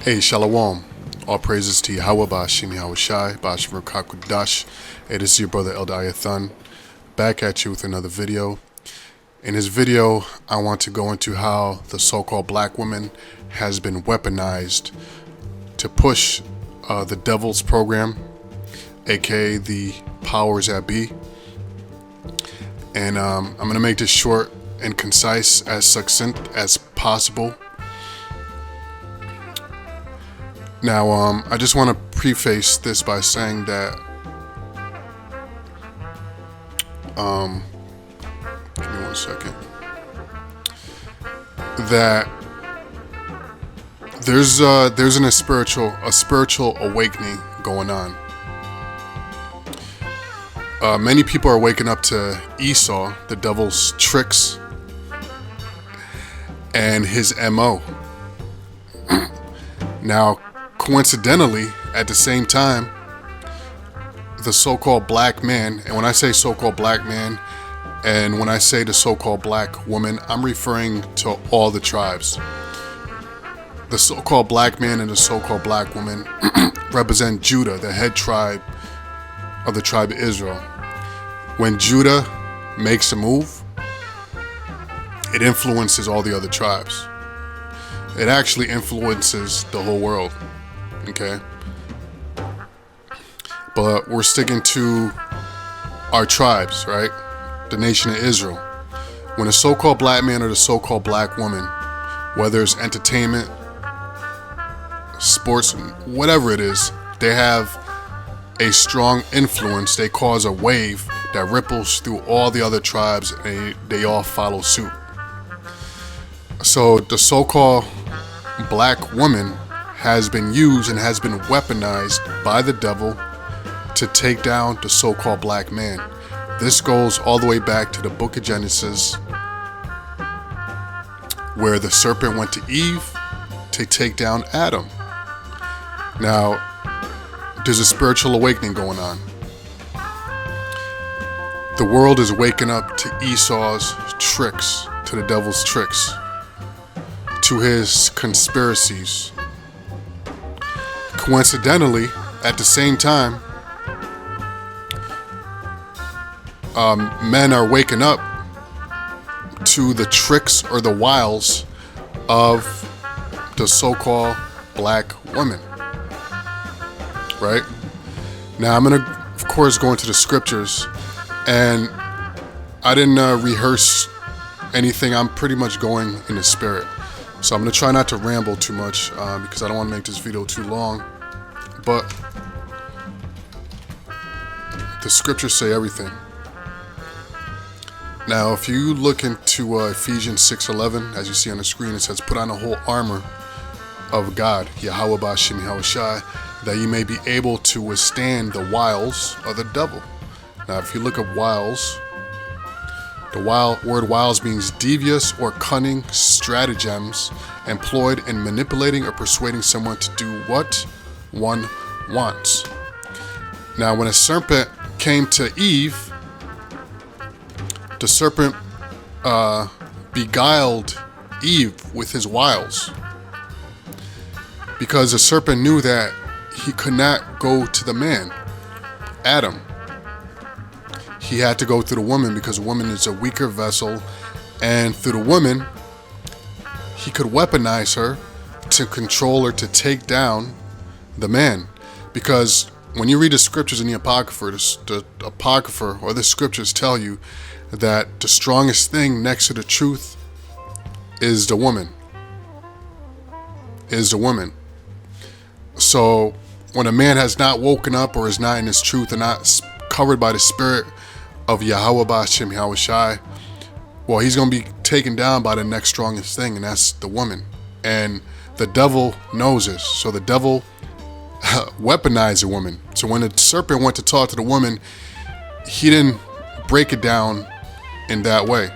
Hey, Shalom. All praises to Yahweh, Ba'ashim Yahushai, Ba'ashim Rukakudash. Hey, this is your brother Eldiathon, back at you with another video. In this video, I want to go into how the so-called black woman has been weaponized to push the devil's program, aka the powers that be. And I'm going to make this short and concise, as succinct as possible. Now, I just want to preface this by saying that, give me 1 second, that there's a spiritual awakening going on. Many people are waking up to Esau, the devil's tricks, and his MO. Now, coincidentally, at the same time, the so-called black man, and when I say so-called black man, and when I say the so-called black woman, I'm referring to all the tribes. The so-called black man and the so-called black woman represent Judah, the head tribe of the tribe of Israel. When Judah makes a move, it influences all the other tribes. It actually influences the whole world. Okay, but we're sticking to our tribes, right? The nation of Israel. When a so-called black man or the so-called black woman, whether it's entertainment, sports, whatever it is, they have a strong influence. They cause a wave that ripples through all the other tribes, and they all follow suit. So the so-called black woman has been used and has been weaponized by the devil to take down the so-called black man. This goes all the way back to the book of Genesis, where the serpent went to Eve to take down Adam. Now, there's a spiritual awakening going on. The world is waking up to Esau's tricks, to the devil's tricks, to his conspiracies. Coincidentally, at the same time, men are waking up to the tricks or the wiles of the so-called black woman. Right? Now, I'm going to, of course, go into the scriptures, and I didn't rehearse anything. I'm pretty much going in the spirit. So I'm going to try not to ramble too much because I don't want to make this video too long. But the scriptures say everything. Now, if you look into Ephesians 6:11, as you see on the screen, it says, "Put on the whole armor of God, Yahweh Ba'ashim Yahushai, that you may be able to withstand the wiles of the devil." Now, if you look up wiles, the word wiles means devious or cunning stratagems employed in manipulating or persuading someone to do what one wants. Now, when a serpent came to Eve, the serpent beguiled Eve with his wiles, because the serpent knew that he could not go to the man, Adam. He had to go through the woman, because the woman is a weaker vessel, and through the woman, he could weaponize her to control or to take down the man. Because when you read the scriptures in the Apocrypha, or the scriptures tell you that the strongest thing next to the truth is the woman. So when a man has not woken up or is not in his truth and not covered by the spirit of Yahweh Ba'ashim Yahushai, well, he's going to be taken down by the next strongest thing, and that's the woman. And the devil knows this. So the devil weaponized the woman. So when the serpent went to talk to the woman, he didn't break it down in that way.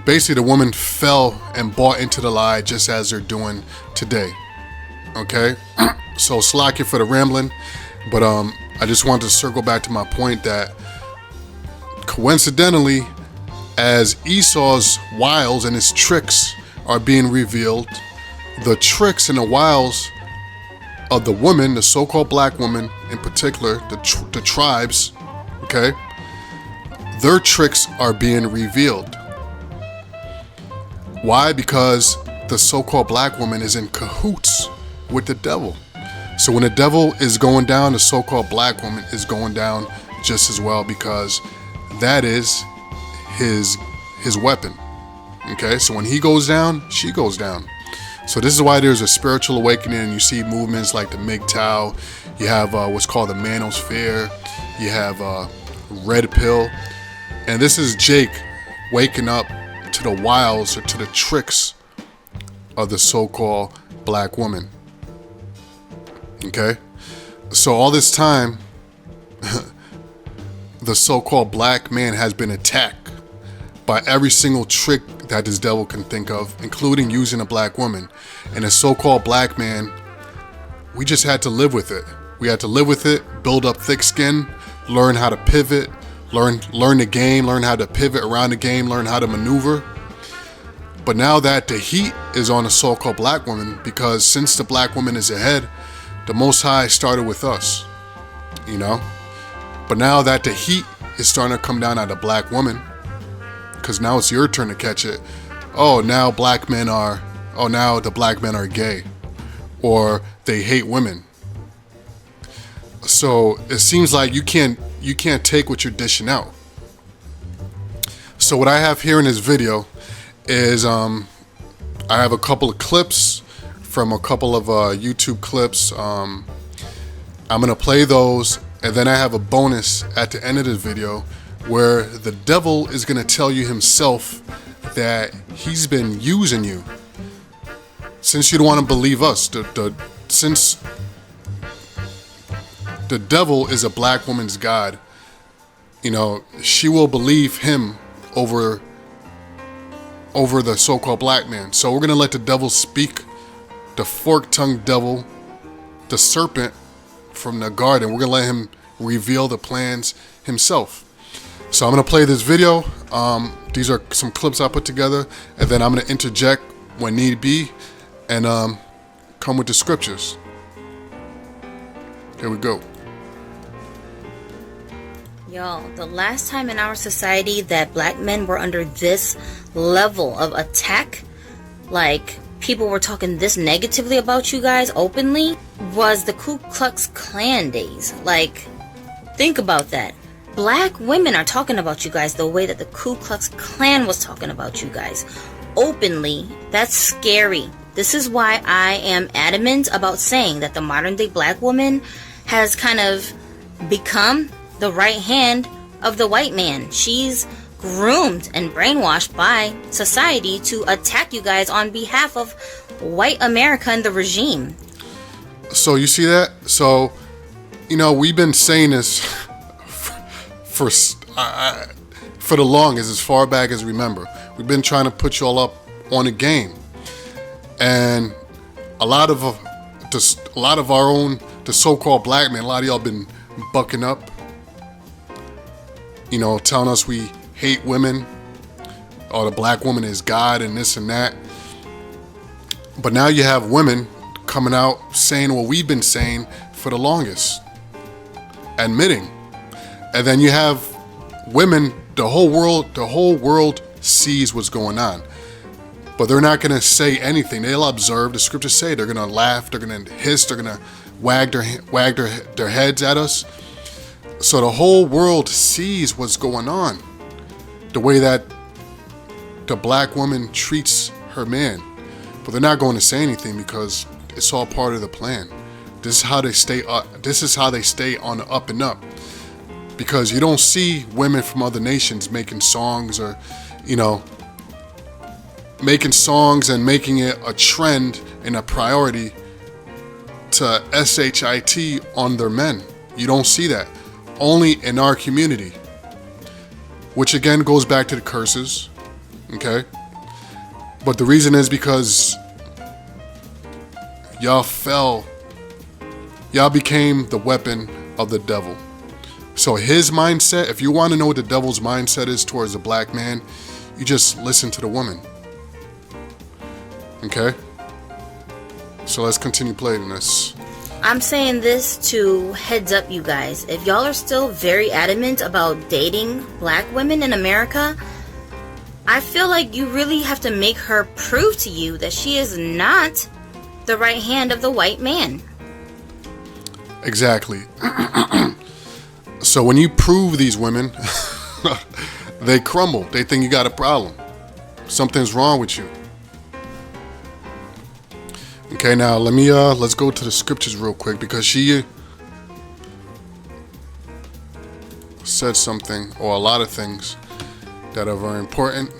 Basically, the woman fell and bought into the lie, just as they're doing today. Okay? So slack you for the rambling, but I just wanted to circle back to my point that coincidentally, as Esau's wiles and his tricks are being revealed, the tricks and the wiles of the woman, the so-called black woman in particular, the tribes, okay, their tricks are being revealed. Why? Because the so-called black woman is in cahoots with the devil. So when the devil is going down, the so-called black woman is going down just as well, because that is his weapon. Okay, so when he goes down, she goes down. So this is why there's a spiritual awakening, and you see movements like the MGTOW. You have what's called the Manosphere. You have Red Pill. And this is Jake waking up to the wiles or to the tricks of the so-called black woman. Okay? So all this time, the so-called black man has been attacked by every single trick that this devil can think of, including using a black woman. And the so-called black man, we just had to live with it. We had to live with it, build up thick skin, learn how to pivot, learn the game, learn how to pivot around the game, learn how to maneuver. But now that the heat is on the so-called black woman, because since the black woman is ahead, the Most High started with us, you know? But now that the heat is starting to come down on the black woman, because now it's your turn to catch it. Now the black men are gay, or they hate women. So it seems like you can't take what you're dishing out. So what I have here in this video is I have a couple of clips from a couple of YouTube clips. I'm gonna play those, and then I have a bonus at the end of this video where the devil is going to tell you himself that he's been using you. Since you don't want to believe us, since the devil is a black woman's god, you know, she will believe him over the so-called black man. So we're going to let the devil speak, the fork-tongued devil, the serpent from the garden. We're going to let him reveal the plans himself. So I'm going to play this video. These are some clips I put together, and then I'm going to interject when need be and come with the scriptures. Here we go. Y'all, the last time in our society that black men were under this level of attack, like people were talking this negatively about you guys openly, was the Ku Klux Klan days. Like, think about that. Black women are talking about you guys the way that the Ku Klux Klan was talking about you guys openly. That's scary. This is why I am adamant about saying that the modern day black woman has kind of become the right hand of the white man. She's groomed and brainwashed by society to attack you guys on behalf of white America and the regime. So you see that? So, you know, we've been saying this for the longest, as far back as remember. We've been trying to put you all up on a game, and a lot of our own, the so-called black men, a lot of y'all been bucking up, you know, telling us we hate women, or the black woman is God and this and that. But now you have women coming out saying what we've been saying for the longest, admitting. And then you have women, the whole world sees what's going on. But they're not going to say anything. They'll observe. The scriptures say they're going to laugh, they're going to hiss, they're going to wag their heads at us. So the whole world sees what's going on. The way that the black woman treats her man. But they're not going to say anything because it's all part of the plan. This is how they stay on the up and up. Because you don't see women from other nations making songs, or, you know, making songs and making it a trend and a priority to SHIT on their men. You don't see that. Only in our community. Which again goes back to the curses. Okay? But the reason is because y'all fell. Y'all became the weapon of the devil. So his mindset, if you want to know what the devil's mindset is towards the black man, you just listen to the woman. Okay? So let's continue playing this. I'm saying this to heads up, you guys. If y'all are still very adamant about dating black women in America, I feel like you really have to make her prove to you that she is not the right hand of the white man. Exactly. So when you prove these women, they crumble. They think you got a problem. Something's wrong with you. Okay, now let's go to the scriptures real quick, because she said something, or a lot of things, that are very important.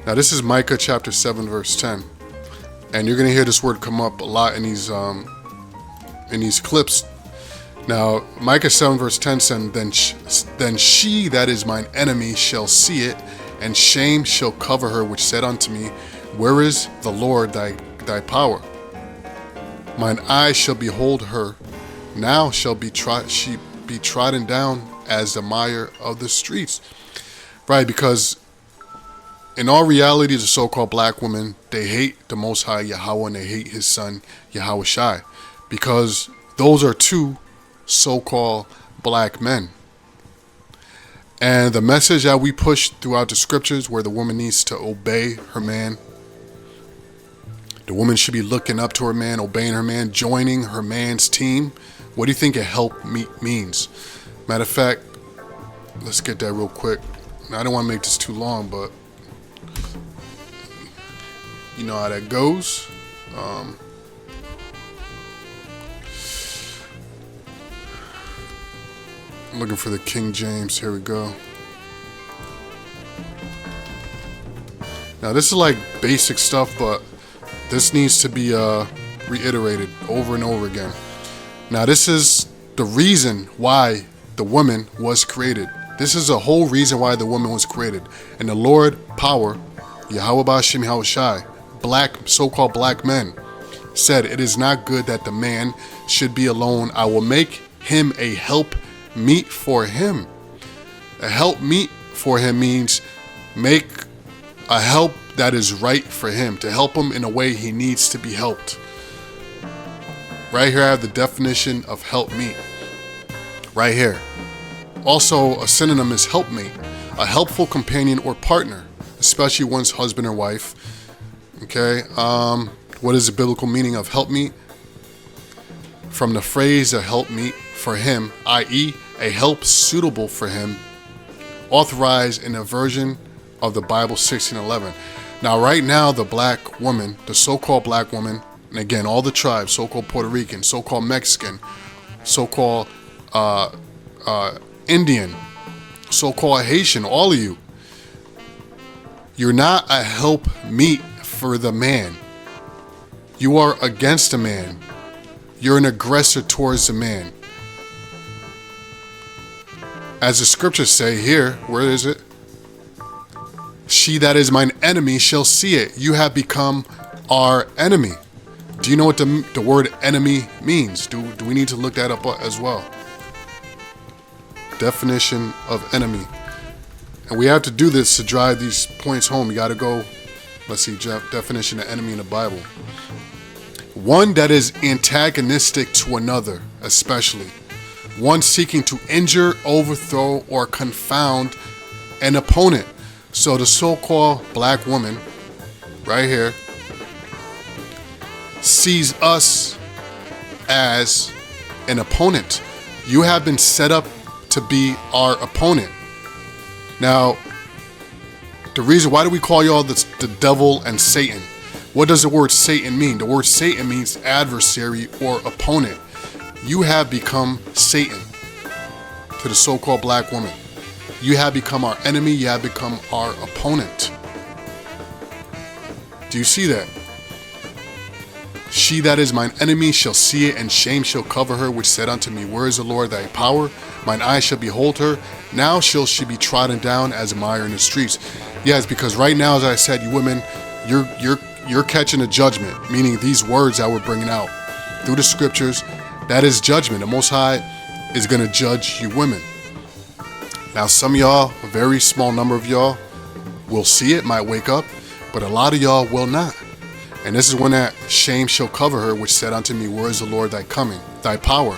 Now this is Micah chapter 7 verse 10, and you're gonna hear this word come up a lot in these clips. Now Micah 7 verse 10 said, then she that is mine enemy shall see it, and shame shall cover her, which said unto me, where is the Lord thy power? Mine eyes shall behold her, now shall she be trodden down as the mire of the streets. Right, because in all reality, the so-called black women, they hate the Most High Yahweh, and they hate his son Yahweh Shai, because those are two so-called black men. And the message that we push throughout the scriptures, where the woman needs to obey her man, the woman should be looking up to her man, obeying her man, joining her man's team. What do you think a help meet means? Matter of fact, let's get that real quick. Now, I don't want to make this too long, but you know how that goes. I'm looking for the King James. Here we go. Now this is like basic stuff, but this needs to be reiterated over and over again. Now this is the reason why the woman was created. This is the whole reason why the woman was created. And the Lord power, Yahweh Bashim Yahweh Shai, so-called black men, said, it is not good that the man should be alone. I will make him a help meet for him. A help meet for him means make a help that is right for him, to help him in a way he needs to be helped. Right here I have the definition of help meet. Right here. Also, a synonym is helpmate, a helpful companion or partner, especially one's husband or wife. Okay, what is the biblical meaning of helpmeet? From the phrase a helpmeet for him, i.e., a help suitable for him, authorized in a version of the Bible 16:11. Now, right now, the black woman, the so-called black woman, and again, all the tribes, so-called Puerto Rican, so-called Mexican, so-called Indian, so-called Haitian, all of you, you're not a help meet for the man. You are against the man. You're an aggressor towards the man. As the scriptures say here, where is it? She that is mine enemy shall see it. You have become our enemy. Do you know what the word enemy means? Do we need to look that up as well? Definition of enemy. And we have to do this to drive these points home. You got to go, let's see, definition of enemy in the Bible. One that is antagonistic to another, especially. One seeking to injure, overthrow, or confound an opponent. So the so-called black woman, right here, sees us as an opponent. You have been set up to be our opponent. Now, the reason, why do we call y'all the devil and Satan? What does the word Satan mean? The word Satan means adversary or opponent. You have become Satan to the so-called black woman. You have become our enemy. You have become our opponent. Do you see that? She that is mine enemy shall see it, and shame shall cover her, which said unto me, where is the Lord thy power? Mine eyes shall behold her. Now shall she be trodden down as a mire in the streets. Yes, because right now, as I said, you women, you're catching a judgment, meaning these words that we're bringing out through the scriptures, that is judgment. The Most High is going to judge you women. Now, some of y'all, a very small number of y'all, will see it, might wake up, but a lot of y'all will not. And this is when that shame shall cover her, which said unto me, where is the Lord thy coming, thy power?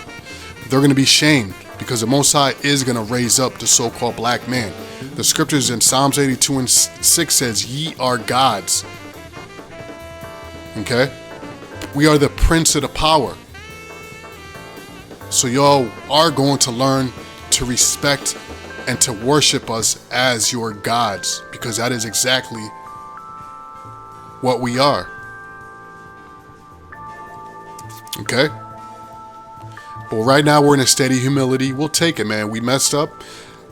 They're going to be shamed because the Most High is going to raise up the so-called black man. The scriptures in Psalms 82 and 6 says, ye are gods. Okay? We are the prince of the power. So y'all are going to learn to respect and to worship us as your gods, because that is exactly what we are. Okay? But right now we're in a steady humility. We'll take it, man. We messed up.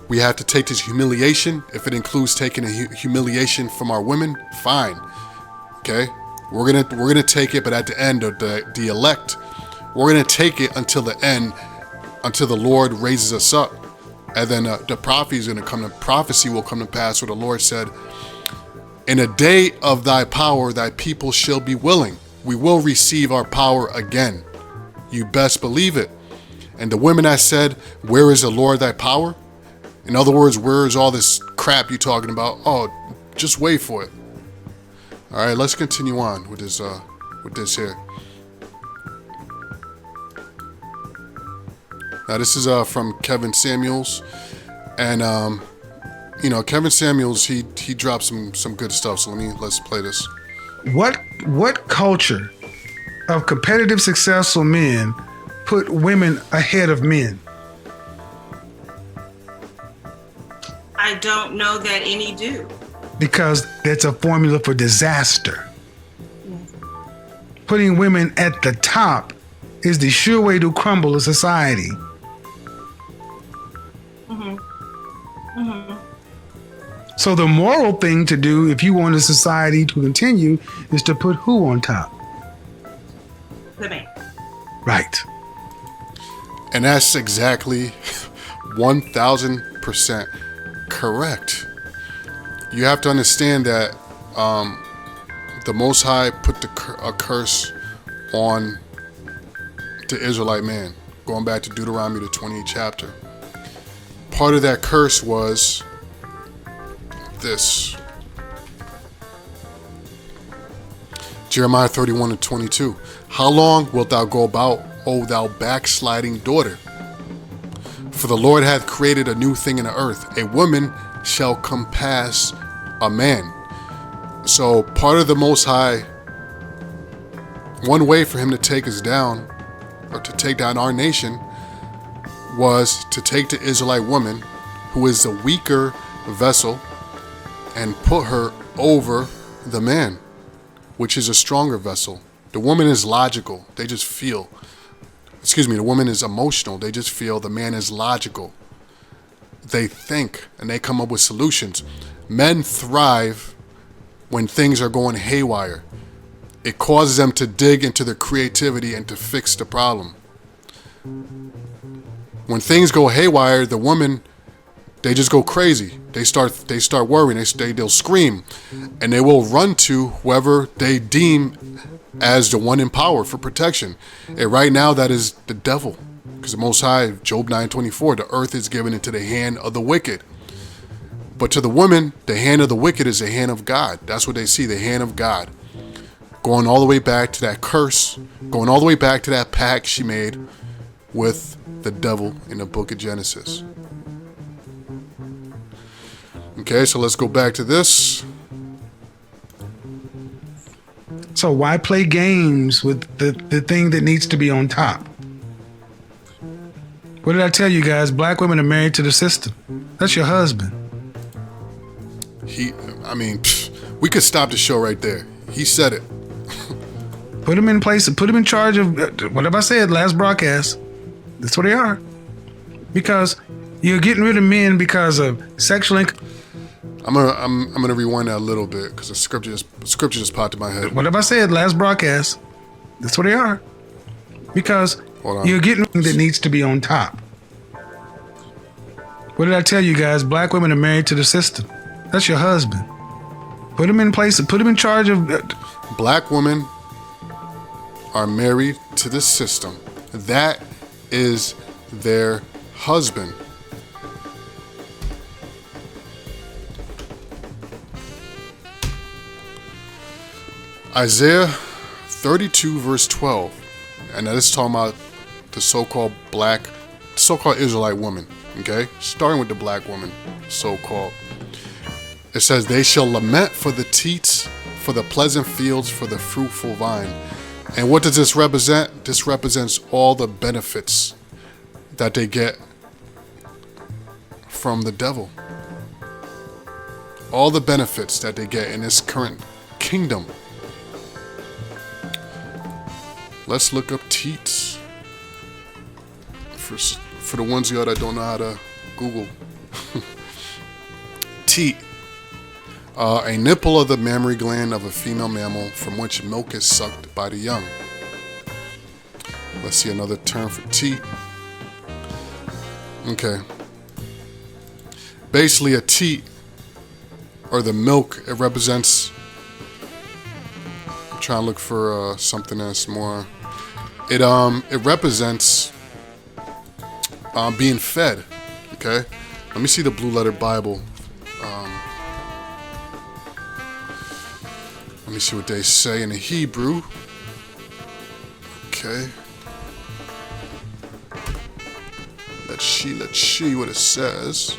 We have to take this humiliation. If it includes taking a humiliation from our women, fine. Okay? We're gonna take it, but at the end of the elect, we're gonna take it until the end, until the Lord raises us up. And then the prophecy will come to pass, where the Lord said, in a day of thy power, thy people shall be willing. We will receive our power again. You best believe it. And the women that said, where is the Lord thy power? In other words, where is all this crap you talking about? Oh, just wait for it. All right, let's continue on with this here. Now, this is from Kevin Samuels, and Kevin Samuels, he dropped some good stuff. So let's play this. What culture of competitive, successful men put women ahead of men? I don't know that any do. Because that's a formula for disaster. Putting women at the top is the sure way to crumble a society. So the moral thing to do, if you want a society to continue, is to put who on top? The man. Right. And that's exactly 1,000% correct. You have to understand that the Most High put a curse on the Israelite man, going back to Deuteronomy, the 28th chapter. Part of that curse was this. Jeremiah 31 and 22. How long wilt thou go about, O thou backsliding daughter? For the Lord hath created a new thing in the earth. A woman shall compass a man. So part of the Most High, one way for him to take us down, or to take down our nation, was to take the Israelite woman, who is the weaker vessel, and put her over the man, which is a stronger vessel. The woman is logical. They just feel. The woman is emotional. They just feel. The man is logical. They think and they come up with solutions. Men thrive when things are going haywire. It causes them to dig into their creativity and to fix the problem. When things go haywire, the women, they just go crazy. They start worrying. They'll scream, and they will run to whoever they deem as the one in power for protection. And right now, that is the devil, because the Most High, Job 9:24, the earth is given into the hand of the wicked. But to the women, the hand of the wicked is the hand of God. That's what they see, the hand of God. Going all the way back to that curse, going all the way back to that pact she made with the devil in the book of Genesis. Okay, so let's go back to this. So why play games with the thing that needs to be on top? What did I tell you guys? Black women are married to the system. That's your husband. We could stop the show right there. He said it. Put him in place, put him in charge of whatever I said last broadcast. That's what they are. Because you're getting rid of men because of sexual I'm gonna rewind that a little bit because the scripture just popped in my head. Whatever I said last broadcast, that's what they are. Because you're getting that needs to be on top. What did I tell you guys? Black women are married to the system. That's your husband. Put him in place, put him in charge of. Black women are married to the system. That is their husband. Isaiah 32 verse 12, and that is talking about the so-called Israelite woman. Okay, starting with the black woman, so-called. It says, "They shall lament for the teats, for the pleasant fields, for the fruitful vine." And what does this represent? This represents all the benefits that they get from the devil. All the benefits that they get in this current kingdom. Let's look up teats. For the ones of y'all that don't know how to Google. Teat. A nipple of the mammary gland of a female mammal from which milk is sucked by the young. Let's see another term for teat. Okay. Basically a teat, or the milk, it represents, I'm trying to look for something that's more, it represents being fed. Okay, let me see the Blue Letter Bible. Let me see what they say in the Hebrew. Okay, let's see what it says.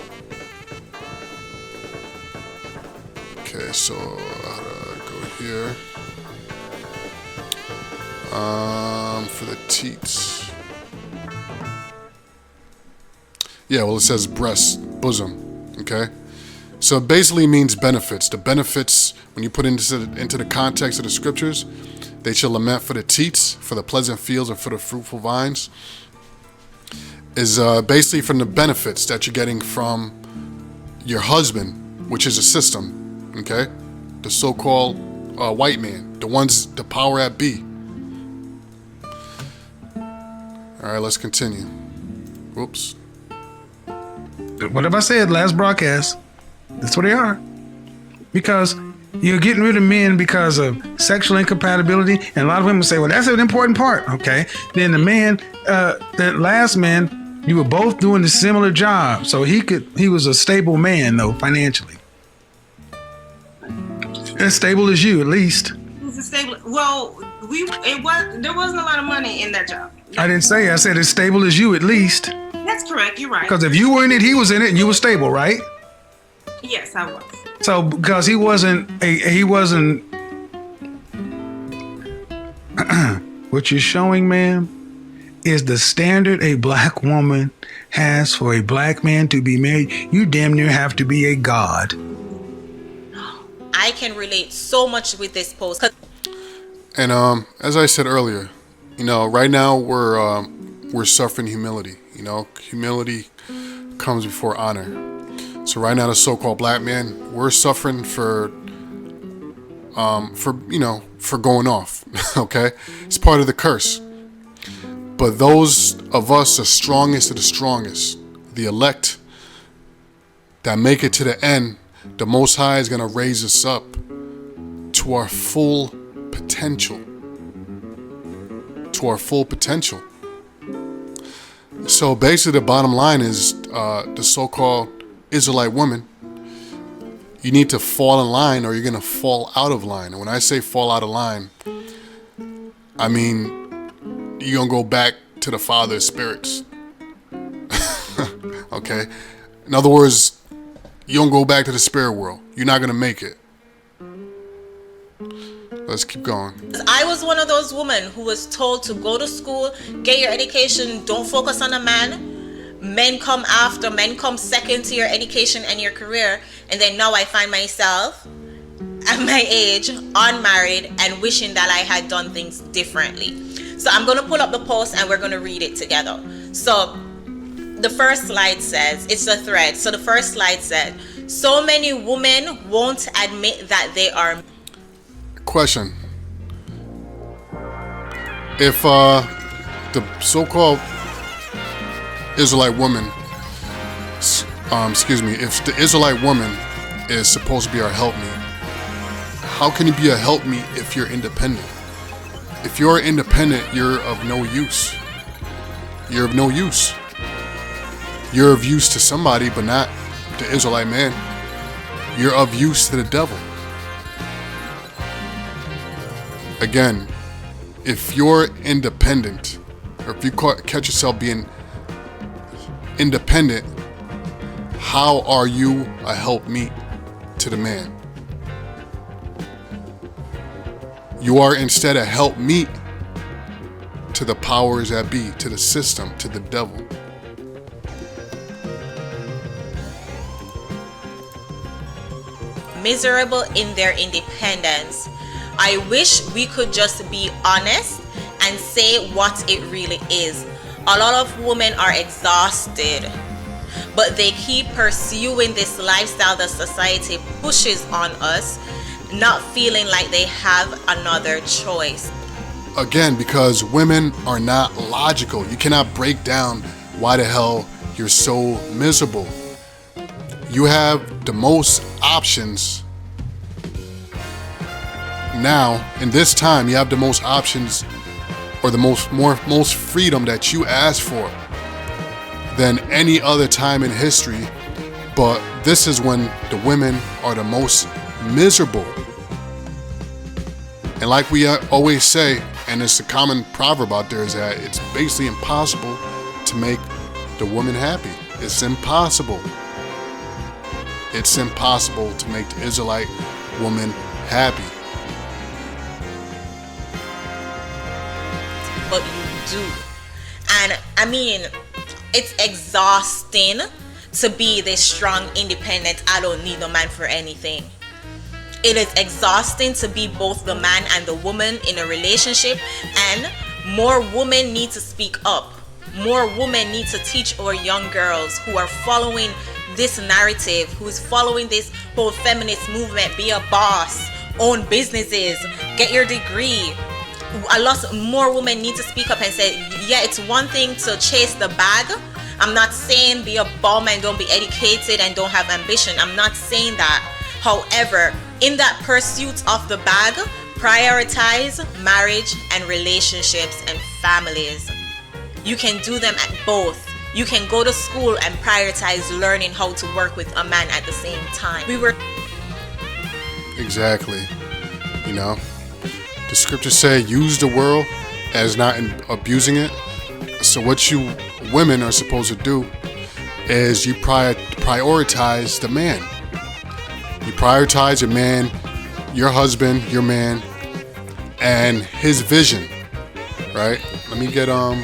Okay, so how do I go here? For the teats. Yeah, well, it says breast, bosom. Okay, so it basically means benefits. The benefits, when you put into the context of the scriptures, they shall lament for the teats, for the pleasant fields, and for the fruitful vines, is basically from the benefits that you're getting from your husband, which is a system. Okay, the so-called white man, the power at be. All right, let's continue. Whoops. Whatever I said last broadcast, that's what they are. Because you're getting rid of men because of sexual incompatibility, and a lot of women say, well, that's an important part. Okay, then the man, that last man, you were both doing a similar job, so he was a stable man though, financially. As stable as you, at least. He's a stable. Well, there wasn't a lot of money in that job. I didn't say. I said as stable as you, at least. That's correct. You're right. Because if you were in it, he was in it, and you were stable, right? Yes, I was. So because he wasn't. What you're showing, ma'am, is the standard a black woman has for a black man to be married. You damn near have to be a god. I can relate so much with this post. And as I said earlier, right now we're suffering humility. Humility comes before honor. So right now, the so-called black man, we're suffering for going off. Okay, it's part of the curse. But those of us, the strongest of the strongest, the elect that make it to the end, the Most High is going to raise us up to our full potential. To our full potential. So basically the bottom line is the so-called Israelite woman, you need to fall in line or you're going to fall out of line. And when I say fall out of line, I mean you're going to go back to the father's spirits. Okay? In other words, you don't go back to the spirit world. You're not going to make it. Let's keep going. I was one of those women who was told to go to school, get your education, don't focus on a man. Men come after, men come second to your education and your career. And then now I find myself at my age, unmarried, and wishing that I had done things differently. So I'm going to pull up the post and we're going to read it together. So the first slide says, it's a thread. So the first slide said, so many women won't admit that they are. Question. If the so-called Israelite woman, if the Israelite woman is supposed to be our helpmeet, how can you be a helpmeet if you're independent? If you're independent, you're of no use. You're of no use. You're of use to somebody, but not the Israelite man. You're of use to the devil. Again, if you're independent, or if you catch yourself being independent, how are you a helpmeet to the man? You are instead a helpmeet to the powers that be, to the system, to the devil. Miserable in their independence. I wish we could just be honest and say what it really is. A lot of women are exhausted, but they keep pursuing this lifestyle that society pushes on us, not feeling like they have another choice. Again, because women are not logical. You cannot break down why the hell you're so miserable. You have the most options now. In this time, you have the most options, or the most freedom that you ask for than any other time in history. But this is when the women are the most miserable. And like we always say, and it's a common proverb out there, is that it's basically impossible to make the woman happy. It's impossible. It's impossible to make the Israelite woman happy. But you do. And I mean, it's exhausting to be this strong, independent, I don't need no man for anything. It is exhausting to be both the man and the woman in a relationship, and more women need to speak up. More women need to teach our young girls who are following this narrative, who's following this whole feminist movement, be a boss, own businesses, get your degree. A lot more women need to speak up and say, yeah, it's one thing to chase the bag. I'm not saying be a bum and don't be educated and don't have ambition. I'm not saying that. However, in that pursuit of the bag, prioritize marriage and relationships and families. You can do them at both. You can go to school and prioritize learning how to work with a man at the same time. Exactly. You know, the scriptures say use the world as not abusing it. So what you women are supposed to do is you prioritize the man. You prioritize your man, your husband, your man, and his vision, right? Let me get 1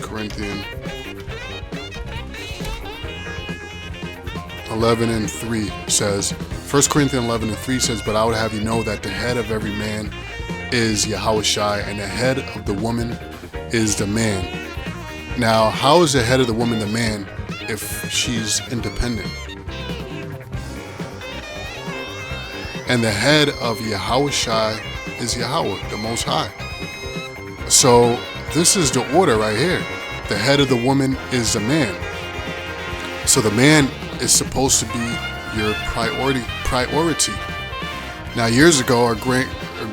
Corinthians 11:3 says, 1 Corinthians 11:3 says, but I would have you know that the head of every man is Yahushua, and the head of the woman is the man. Now, how is the head of the woman the man if she's independent? And the head of Yahushua is Yahweh, the Most High. So this is the order right here. The head of the woman is the man. So the man is supposed to be your priority. Now, years ago, our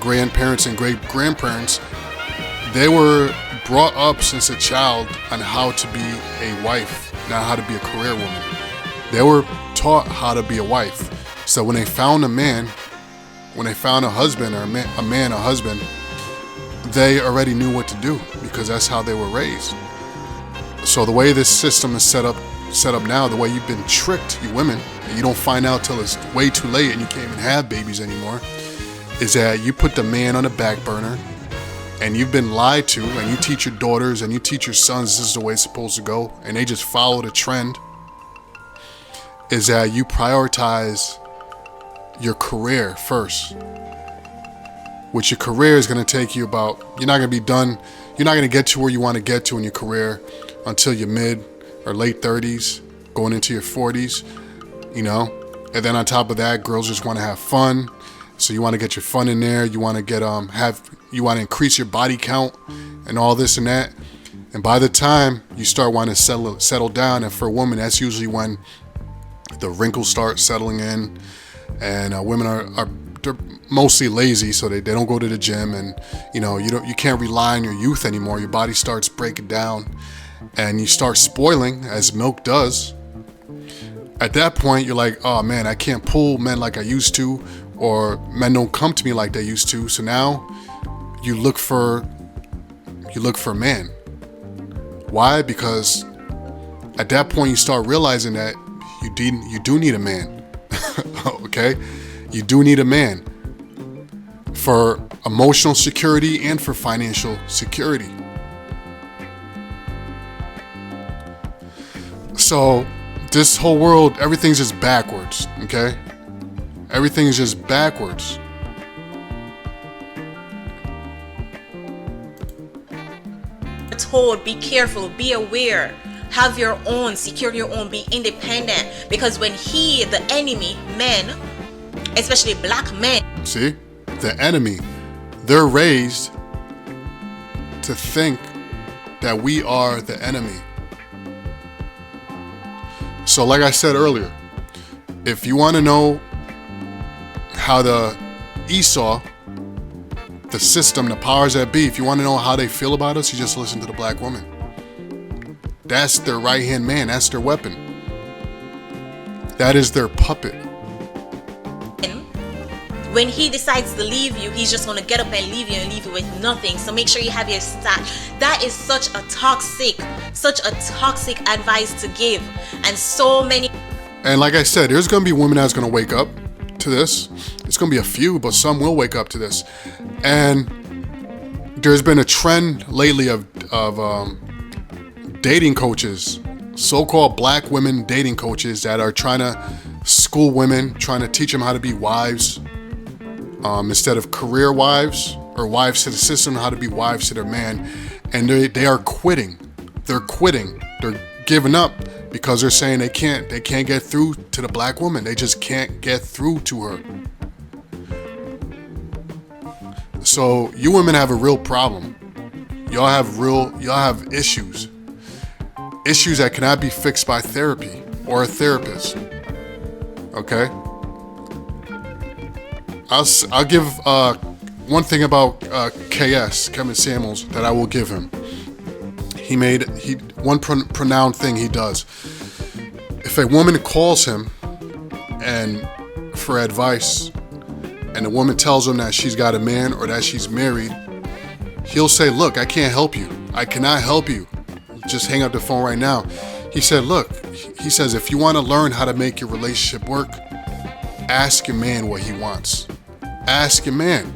grandparents and great-grandparents, they were brought up since a child on how to be a wife, not how to be a career woman. They were taught how to be a wife. So when they found a man, when they found a husband, or a husband, they already knew what to do because that's how they were raised. So the way this system is set up now, the way you've been tricked, you women, and you don't find out till it's way too late and you can't even have babies anymore, is that you put the man on the back burner and you've been lied to, and you teach your daughters and you teach your sons this is the way it's supposed to go, and they just follow the trend, is that you prioritize your career first. Which your career is going to take you about, you're not going to be done, you're not going to get to where you want to get to in your career until your mid or late 30s, going into your 40s, you know. And then on top of that, girls just want to have fun. So you want to get your fun in there, you want to get you want to increase your body count and all this and that. And by the time you start wanting to settle down, and for a woman, that's usually when the wrinkles start settling in. And women are they're mostly lazy, so they don't go to the gym, and you can't rely on your youth anymore. Your body starts breaking down, and you start spoiling as milk does. At that point, you're like, oh man, I can't pull men like I used to, or men don't come to me like they used to. So now you look for a man. Why? Because at that point you start realizing that you do need a man. Okay? You do need a man for emotional security and for financial security. So this whole world, everything's just backwards, okay? Everything is just backwards. Told, be careful, be aware, have your own, secure your own, be independent. Because when the enemy, men, especially black men, see, the enemy, they're raised to think that we are the enemy. So like I said earlier, if you want to know how the Esau, the system, the powers that be, if you want to know how they feel about us, you just listen to the black woman. That's their right-hand man. That's their weapon. That is their puppet. when he decides to leave you, he's just going to get up and leave you with nothing. So make sure you have your stash. That is such a toxic advice to give. And so many. And like I said, there's going to be women that's going to wake up to this. It's going to be a few, but some will wake up to this. And there's been a trend lately of dating coaches, so-called black women dating coaches that are trying to school women, trying to teach them how to be wives instead of career wives or wives to the system, how to be wives to their man. And they are quitting. They're quitting. They're giving up because they're saying they can't get through to the black woman. They just can't get through to her. So you women have a real problem. Y'all have issues. Issues that cannot be fixed by therapy or a therapist. Okay? I'll give one thing about KS, Kevin Samuels, that I will give him. One pronoun thing he does. If a woman calls him and for advice, and the woman tells him that she's got a man or that she's married, he'll say, look, I can't help you. I cannot help you. Just hang up the phone right now. He said, look, he says, if you want to learn how to make your relationship work, ask your man what he wants. Ask your man.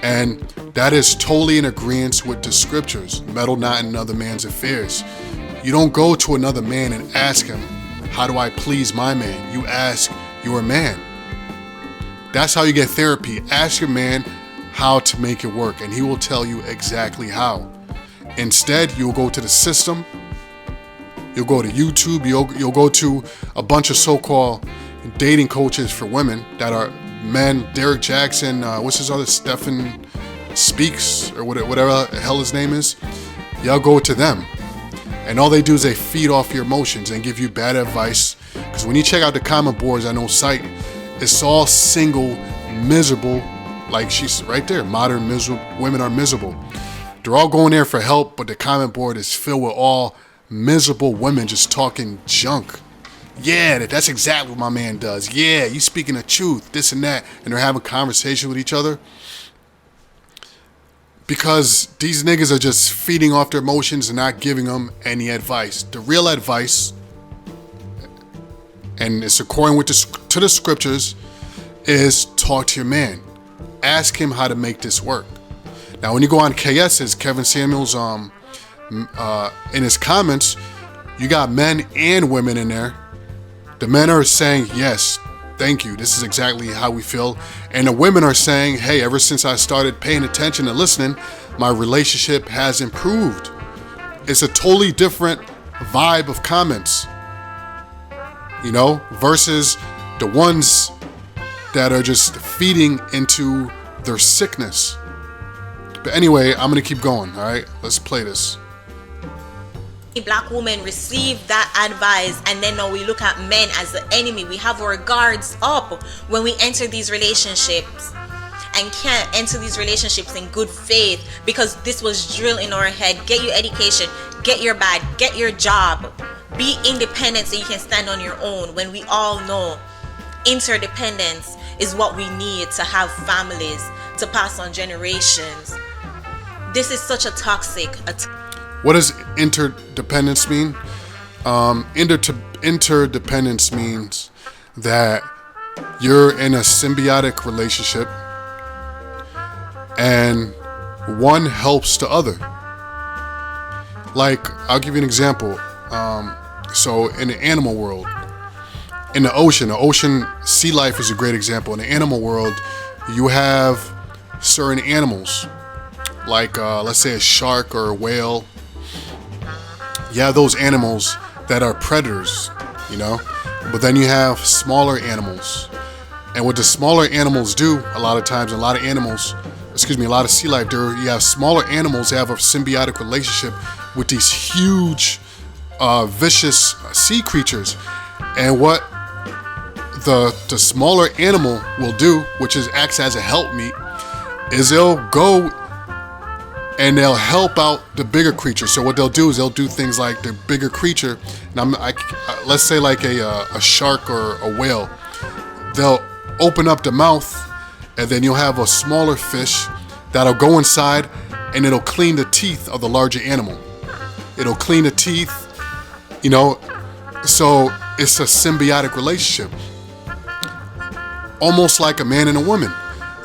And that is totally in agreement with the scriptures. Meddle not in another man's affairs. You don't go to another man and ask him, how do I please my man? You ask your man. That's how you get therapy. Ask your man how to make it work, and he will tell you exactly how. Instead, you'll go to the system, you'll go to YouTube, you'll go to a bunch of so-called dating coaches for women that are men. Derek Jackson, what's his other, Stephen Speaks, or whatever the hell his name is. Y'all go to them, and all they do is they feed off your emotions and give you bad advice. Because when you check out the comment boards on those sites, it's all single, miserable, like she's right there. Modern miserable women are miserable. They're all going there for help, but the comment board is filled with all miserable women just talking junk. Yeah, that's exactly what my man does. Yeah, you speaking the truth, this and that. And they're having conversation with each other. Because these niggas are just feeding off their emotions and not giving them any advice. The real advice, and it's according to the scriptures, is talk to your man. Ask him how to make this work. Now, when you go on KS's, Kevin Samuels, in his comments, you got men and women in there. The men are saying, yes, thank you. This is exactly how we feel. And the women are saying, hey, ever since I started paying attention and listening, my relationship has improved. It's a totally different vibe of comments, you know, versus the ones that are just feeding into their sickness. But anyway, I'm going to keep going, all right? Let's play this. Black women receive that advice, and then now we look at men as the enemy. We have our guards up when we enter these relationships, and can't enter these relationships in good faith because this was drilled in our head. Get your education, get your bag, get your job, be independent so you can stand on your own, when we all know interdependence is what we need to have families, to pass on generations. This is such a toxic. What does interdependence mean? Interdependence means that you're in a symbiotic relationship and one helps the other. Like, I'll give you an example. So in the animal world, in the ocean, sea life is a great example. In the animal world, you have certain animals, like let's say a shark or a whale. You have those animals that are predators, you know, but then you have smaller animals. And what the smaller animals do, a lot of times, a lot of sea life, you have smaller animals that have a symbiotic relationship with these huge, vicious sea creatures. And what the smaller animal will do, which acts as a helpmeet, is they'll go and they'll help out the bigger creature. So what they'll do is they'll do things like the bigger creature. And let's say like a shark or a whale. They'll open up the mouth, and then you'll have a smaller fish that'll go inside, and it'll clean the teeth of the larger animal. It'll clean the teeth, you know. So it's a symbiotic relationship, almost like a man and a woman.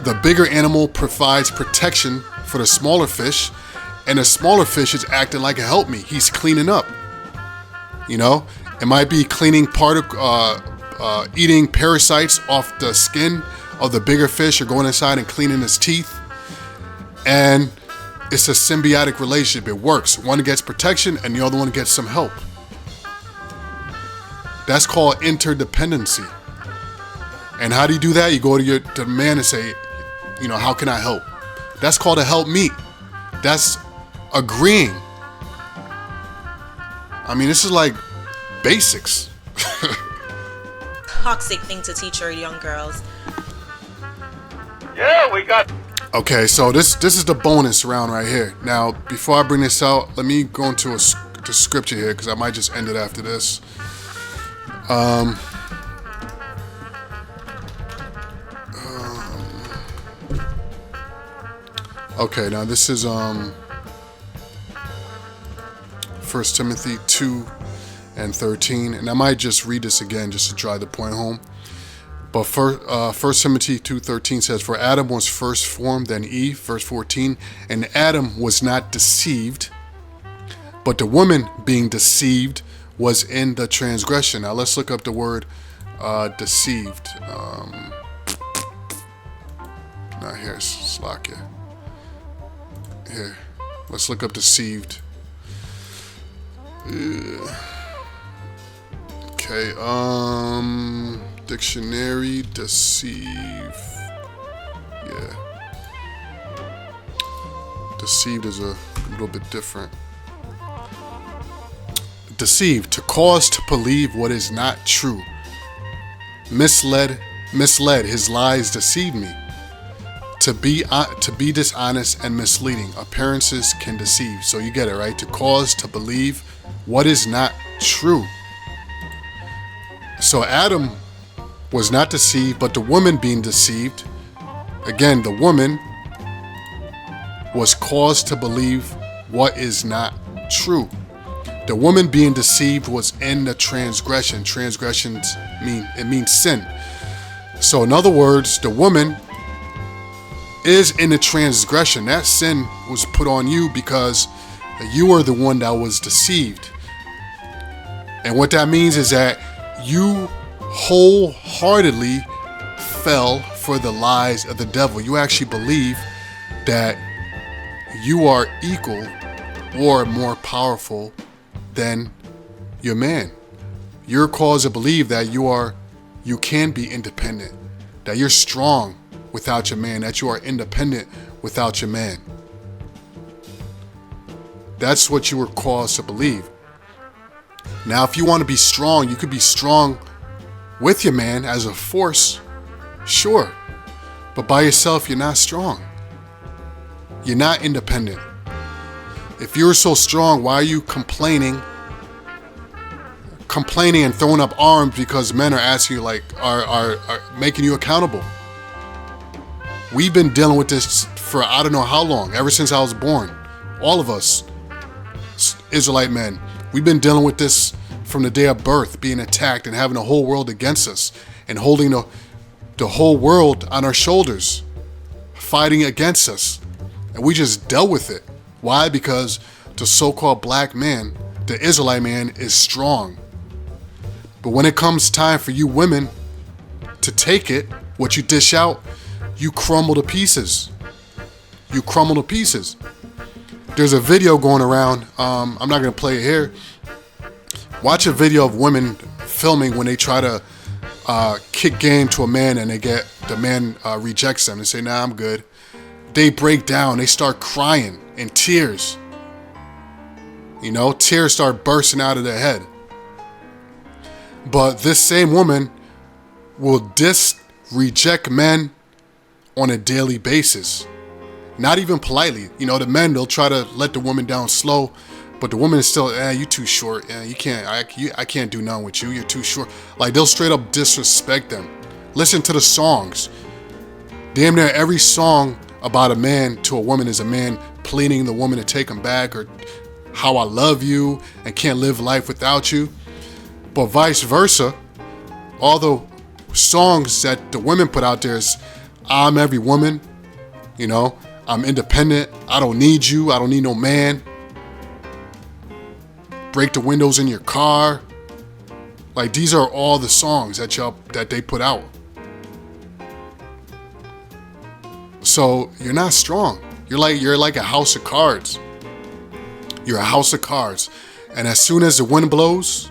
The bigger animal provides protection for the smaller fish, and the smaller fish is acting like a helpmeet. He's cleaning up, you know. It might be cleaning eating parasites off the skin of the bigger fish, or going inside and cleaning his teeth. And it's a symbiotic relationship. It works. One gets protection and the other one gets some help. That's called interdependency. And how do you do that? You go to the man and say, you know, how can I help? That's called a helpmeet. That's agreeing. I mean, this is like basics. Toxic thing to teach our young girls. Yeah, we got. Okay, so this is the bonus round right here. Now, before I bring this out, let me go into the scripture here, because I might just end it after this. Okay, now this is 1 Timothy 2:13, and I might just read this again just to drive the point home. But 1 Timothy 2:13 says, "For Adam was first formed, then Eve," verse 14, "and Adam was not deceived, but the woman being deceived was in the transgression." Now let's look up the word deceived. Not here, Slakia. Here, let's look up deceived. Okay, dictionary, deceive. Yeah. Deceived is a little bit different. Deceived, to cause to believe what is not true. Misled, his lies deceived me. To be dishonest and misleading. Appearances can deceive. So you get it, right? To cause to believe what is not true. So Adam was not deceived, but the woman being deceived. Again, the woman was caused to believe what is not true. The woman being deceived was in the transgression. Transgressions means sin. So in other words, the woman is in the transgression. That sin was put on you because you are the one that was deceived. And what that means is that you wholeheartedly fell for the lies of the devil. You actually believe that you are equal or more powerful than your man. You're caused to believe that you can be independent, that you're strong without your man, that you are independent without your man. That's what you were caused to believe. Now, if you want to be strong, you could be strong with your man as a force, sure. But by yourself, you're not strong. You're not independent. If you're so strong, why are you complaining and throwing up arms because men are asking you, like, are making you accountable? We've been dealing with this for I don't know how long, ever since I was born. All of us, Israelite men, we've been dealing with this from the day of birth, being attacked and having the whole world against us and holding the whole world on our shoulders, fighting against us. And we just dealt with it. Why? Because the so-called black man, the Israelite man, is strong. But when it comes time for you women to take it, what you dish out, you crumble to pieces. You crumble to pieces. There's a video going around. I'm not going to play it here. Watch a video of women filming when they try to kick game to a man and the man rejects them. They say, nah, I'm good. They break down. They start crying in tears. You know, tears start bursting out of their head. But this same woman will reject men on a daily basis. Not even politely. You know, the men, they'll try to let the woman down slow, but the woman is still, you too short. You can't, I can't do nothing with you. You're too short. Like, they'll straight up disrespect them. Listen to the songs. Damn near every song about a man to a woman is a man pleading the woman to take him back, or how I love you and can't live life without you. But vice versa, all the songs that the women put out there is, I'm every woman, you know, I'm independent, I don't need you, I don't need no man. Break the windows in your car. Like, these are all the songs that they put out. So you're not strong. You're like a house of cards. You're a house of cards. And as soon as the wind blows,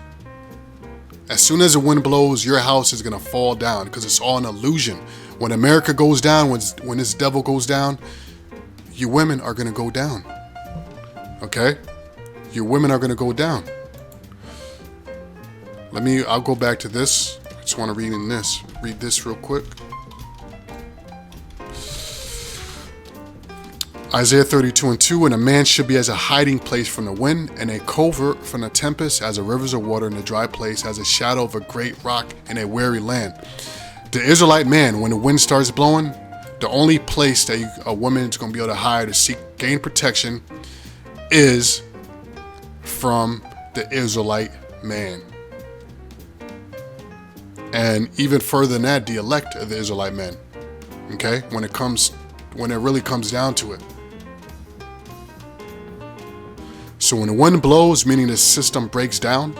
your house is gonna fall down, because it's all an illusion. When America goes down, when this devil goes down, you women are gonna go down. Okay? Your women are gonna go down. I'll go back to this. I just want to read this real quick. Isaiah 32:2, and a man should be as a hiding place from the wind, and a covert from the tempest, as a rivers of water in a dry place, as a shadow of a great rock in a weary land. The Israelite man, when the wind starts blowing, the only place that a woman is going to be able to hide to gain protection is from the Israelite man. And even further than that, the elect of the Israelite men. Okay? When it really comes down to it. So when the wind blows, meaning the system breaks down,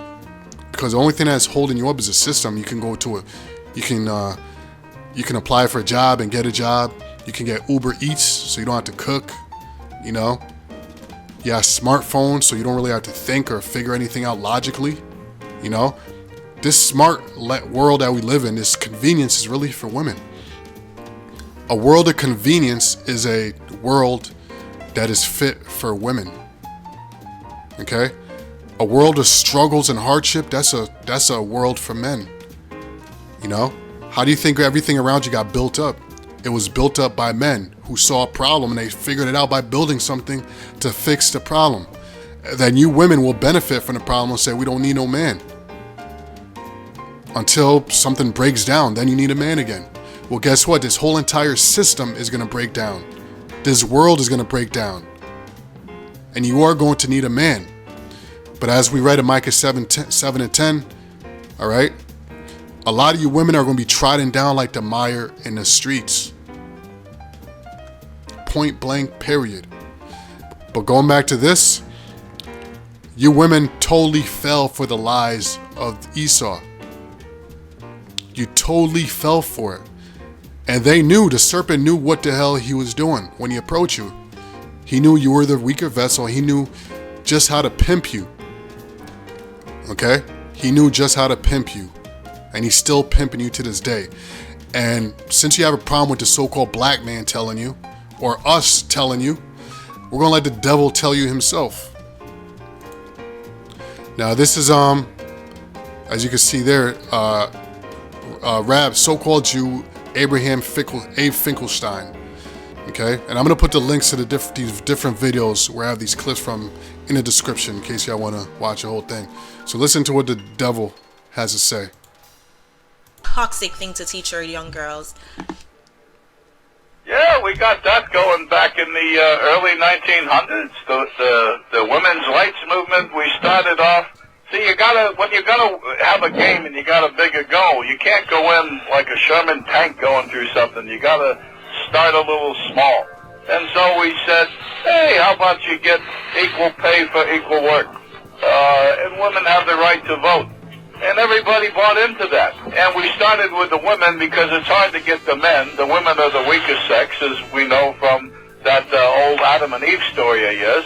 because the only thing that's holding you up is a system. You can apply for a job and get a job. You can get Uber Eats, so you don't have to cook. You know, you have smartphones, so you don't really have to think or figure anything out logically. You know, this smart world that we live in, this convenience is really for women. A world of convenience is a world that is fit for women. Okay? A world of struggles and hardship, that's a world for men. You know? How do you think everything around you got built up? It was built up by men who saw a problem and they figured it out by building something to fix the problem. Then you women will benefit from the problem and say, we don't need no man. Until something breaks down, then you need a man again. Well, guess what? This whole entire system is going to break down. This world is going to break down. And you are going to need a man. But as we read in Micah 7 and 10, all right, a lot of you women are going to be trodden down like the mire in the streets. Point blank, period. But going back to this, you women totally fell for the lies of Esau. You totally fell for it. And the serpent knew what the hell he was doing when he approached you. He knew you were the weaker vessel. He knew just how to pimp you. Okay? He knew just how to pimp you. And he's still pimping you to this day. And since you have a problem with the so-called black man telling you, or us telling you, we're going to let the devil tell you himself. Now this is, as you can see there, so-called Jew, Abe Finkelstein. Okay, and I'm gonna put the links to these different videos where I have these clips from in the description in case y'all wanna watch the whole thing. So listen to what the devil has to say. Toxic thing to teach our young girls. Yeah, we got that going back in the early 1900s. The women's rights movement. We started off. See, when you're gonna have a game and you got a bigger goal, you can't go in like a Sherman tank going through something. You gotta start a little small. And so we said, hey, how about you get equal pay for equal work? And women have the right to vote. And everybody bought into that. And we started with the women because it's hard to get the men. The women are the weakest sex, as we know from that old Adam and Eve story of yours.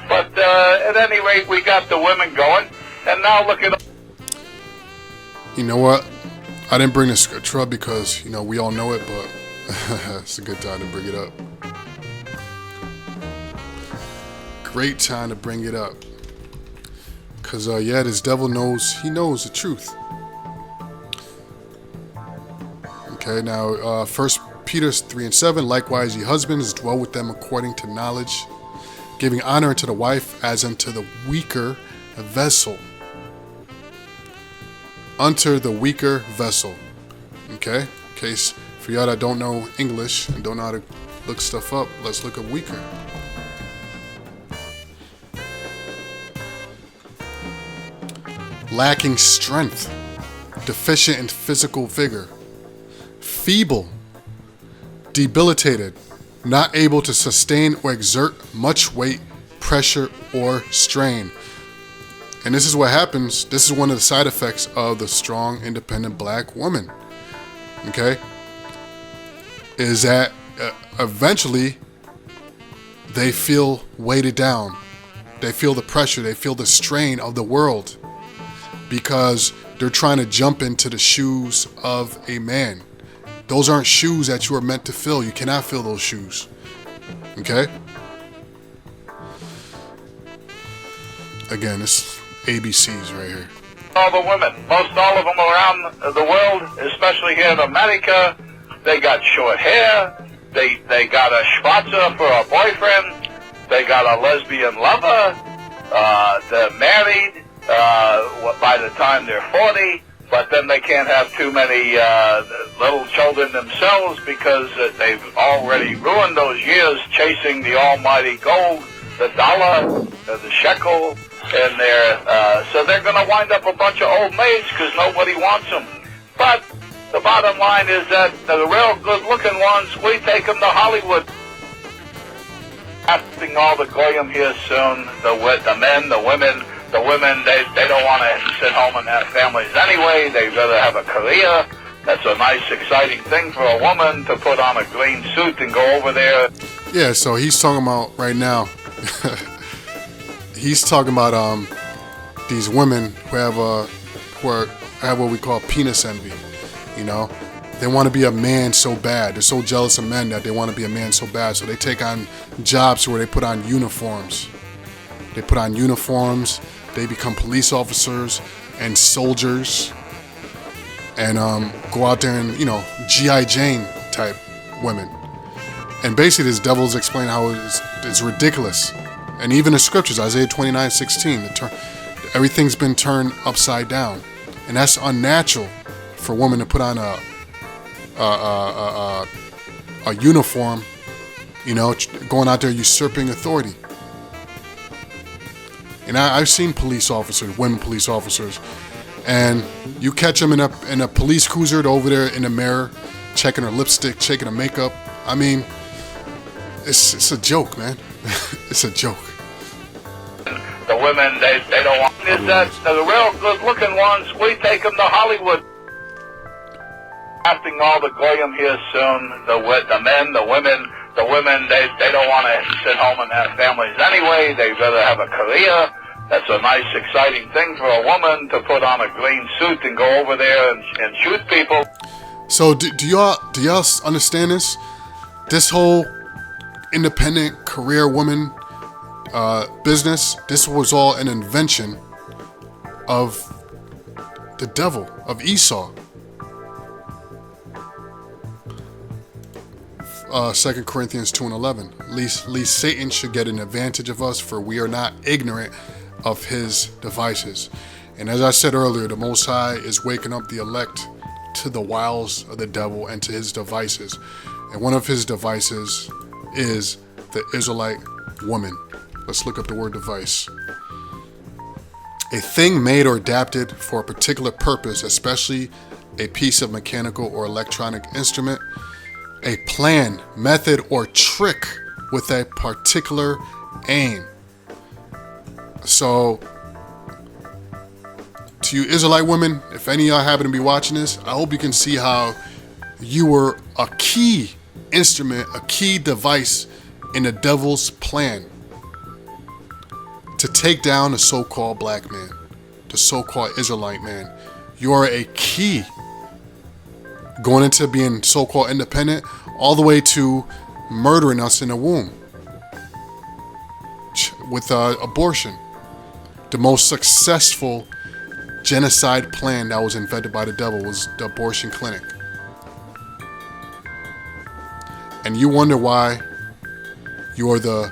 But at any rate, we got the women going. And now look at... You know what? I didn't bring this scripture up because, we all know it, but it's a good time to bring it up. Great time to bring it up. Because, this devil he knows the truth. Okay, now, 1 Peter 3:7, likewise, ye husbands, dwell with them according to knowledge, giving honor unto the wife as unto the weaker vessel. Unto the weaker vessel. Okay? In case, for y'all that don't know English and don't know how to look stuff up, let's look at weaker. Lacking strength, deficient in physical vigor, feeble, debilitated, not able to sustain or exert much weight, pressure, or strain. And this is what happens. This is one of the side effects of the strong, independent black woman. Okay? Is that eventually they feel weighted down. They feel the pressure. They feel the strain of the world. Because they're trying to jump into the shoes of a man. Those aren't shoes that you are meant to fill. You cannot fill those shoes. Okay? Again, it's ABCs right here. All the women, most all of them around the world, especially here in America, they got short hair. They got a schwarzer for a boyfriend. They got a lesbian lover. They're married. By the time they're 40, but then they can't have too many little children themselves because they've already ruined those years chasing the almighty gold, the dollar, the shekel, and so they're going to wind up a bunch of old maids because nobody wants them. But the bottom line is that the real good-looking ones, we take them to Hollywood. Casting all the goyim here soon, the men, the women. The women, they don't want to sit home and have families anyway. They'd rather have a career. That's a nice, exciting thing for a woman to put on a green suit and go over there. Yeah, so he's talking about right now. He's talking about these women who have what we call penis envy. They want to be a man so bad. They're so jealous of men that they want to be a man so bad. So they take on jobs where they put on uniforms. They put on uniforms. They become police officers and soldiers and go out there and, G.I. Jane type women. And basically this devil's explaining how it's ridiculous. And even the scriptures, Isaiah 29:16, everything's been turned upside down. And that's unnatural for a woman to put on a uniform, going out there usurping authority. And I've seen police officers, women police officers, and you catch them in a police cruiser over there in the mirror, checking her lipstick, checking her makeup. I mean, it's a joke, man. It's a joke. The women, they don't want is that the real good-looking ones, we take them to Hollywood. Casting all the goyim here soon, the men, the women, they don't want to sit home and have families anyway. They'd rather have a career. That's a nice, exciting thing for a woman to put on a green suit and go over there and shoot people. So do y'all understand this? This whole independent career woman business, this was all an invention of the devil, of Esau. 2 Corinthians 2:11. Least Satan should get an advantage of us, for we are not ignorant of his devices. And as I said earlier, the Most High is waking up the elect to the wiles of the devil and to his devices. And one of his devices is the Israelite woman. Let's look up the word device. A thing made or adapted for a particular purpose, especially a piece of mechanical or electronic instrument, a plan, method, or trick with a particular aim. So, to you Israelite women, if any of y'all happen to be watching this, I hope you can see how you were a key instrument, a key device in the devil's plan to take down the so-called black man, the so-called Israelite man. You're a key going into being so-called independent, all the way to murdering us in the womb with abortion. The most successful genocide plan that was invented by the devil was the abortion clinic. And you wonder why you're the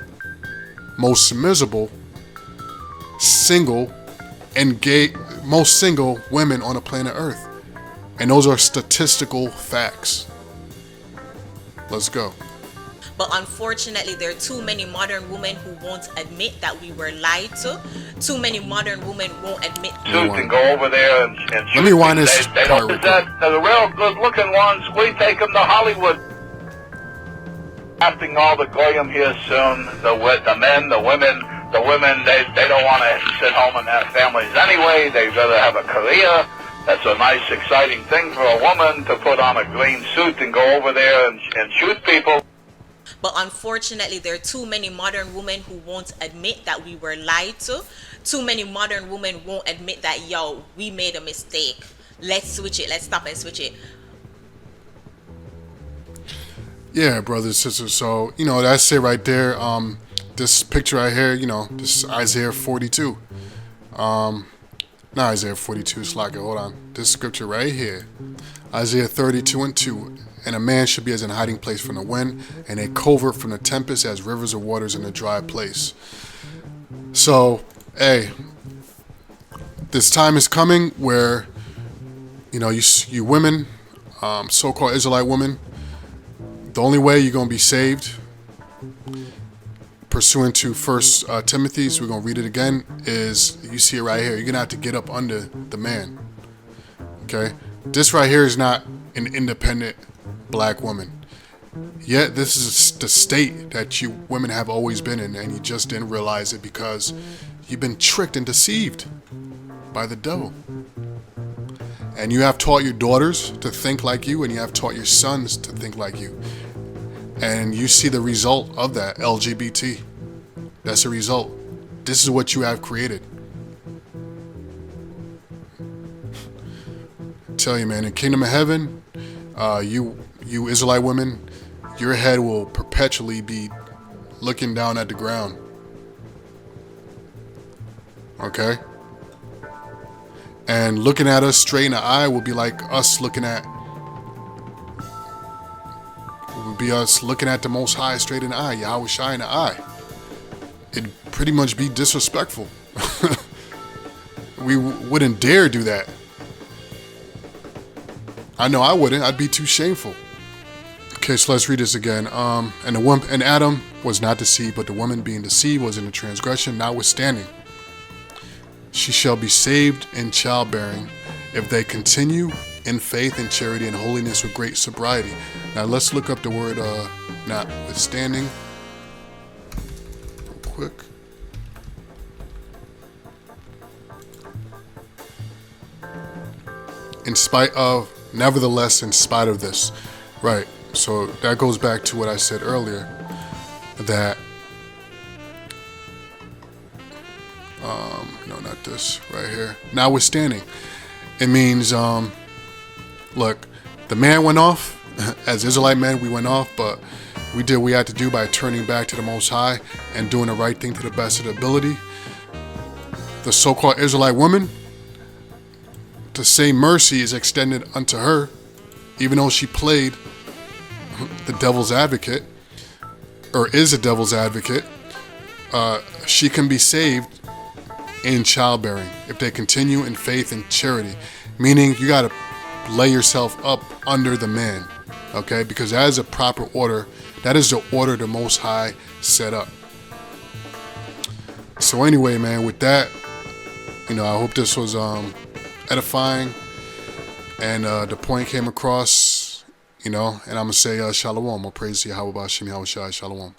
most miserable single and gay, most single women on the planet Earth. And those are statistical facts. Let's go. But unfortunately, there are too many modern women who won't admit that we were lied to. Too many modern women won't admit. Suit and go over there and shoot. Let me wind this They part don't present the real good-looking ones. We take them to Hollywood. Casting all the goyim here soon. The men, the women, they don't want to sit home and have families anyway. They'd rather have a career. That's a nice, exciting thing for a woman to put on a green suit and go over there and shoot people. But unfortunately, there are too many modern women who won't admit that we were lied to. Too many modern women won't admit that, yo, we made a mistake. Let's switch it. Let's stop and switch it. Yeah, brothers and sisters. So, that's it right there. This picture right here, this is Isaiah 42. Not Isaiah 42, Slacker, hold on. This scripture right here, Isaiah 32:2. And a man should be as an hiding place from the wind, and a covert from the tempest, as rivers of waters in a dry place. So, hey, this time is coming where, you women, so-called Israelite women, the only way you're going to be saved, pursuant to 1 Timothy, so we're going to read it again, is, you see it right here, you're going to have to get up under the man. Okay? This right here is not an independent black woman. Yet this is the state that you women have always been in, and you just didn't realize it because you've been tricked and deceived by the devil. And you have taught your daughters to think like you, and you have taught your sons to think like you. And you see the result of that, LGBT. That's the result. This is what you have created. I tell you, man, in Kingdom of Heaven, you Israelite women, your head will perpetually be looking down at the ground. Okay? And looking at us straight in the eye will be like us looking at the Most High straight in the eye, Yahweh Shai in the eye. It'd pretty much be disrespectful. We wouldn't dare do that. I know I wouldn't. I'd be too shameful. Okay, so let's read this again. And Adam was not deceived, but the woman being deceived was in a transgression, notwithstanding. She shall be saved in childbearing if they continue in faith and charity and holiness with great sobriety. Now let's look up the word notwithstanding real quick. In spite of, nevertheless, in spite of this. Right. So that goes back to what I said earlier, that no, not this right here. Notwithstanding, it means look, the man went off. As Israelite men, we went off, but we did what we had to do by turning back to the Most High and doing the right thing to the best of the ability. The so-called Israelite woman, the same mercy is extended unto her, even though she played the devil's advocate, or is a devil's advocate. She can be saved in childbearing if they continue in faith and charity, meaning you got to lay yourself up under the man. Okay, because that is a proper order. That is the order the Most High set up. So anyway, man, with that, I hope this was edifying and the point came across, and I'm going to say shalom. I'll praise Yahweh B'Hashem Yahweh Shai, shalom.